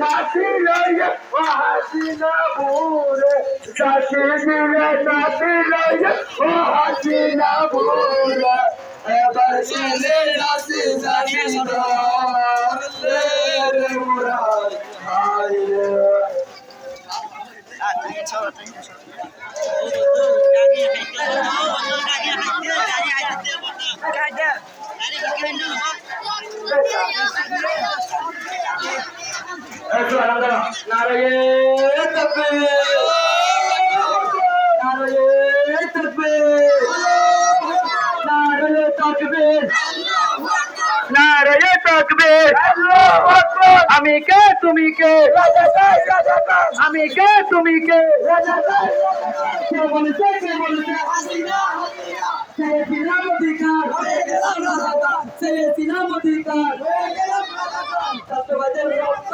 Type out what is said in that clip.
নাচি লইয়া ও হাসিনা বুড়ে নাচি দিলে নাচি লইয়া ও হাসিনা বুড়ে এবার দিলে নাচি নাচি রে মুরাদ হায় নারায়ে তাকবীর নারায়ে তাকবীর নারায়ে তাকবীর নারায়ে তাকবীর আল্লাহু আকবার আমি কে তুমি কে আমি কে তুমি কে কে বলছে হাসিনা ছেড়ে দিলাম অধিকার ছেড়ে দিলাম অধিকার সত্যবাদের রক্ত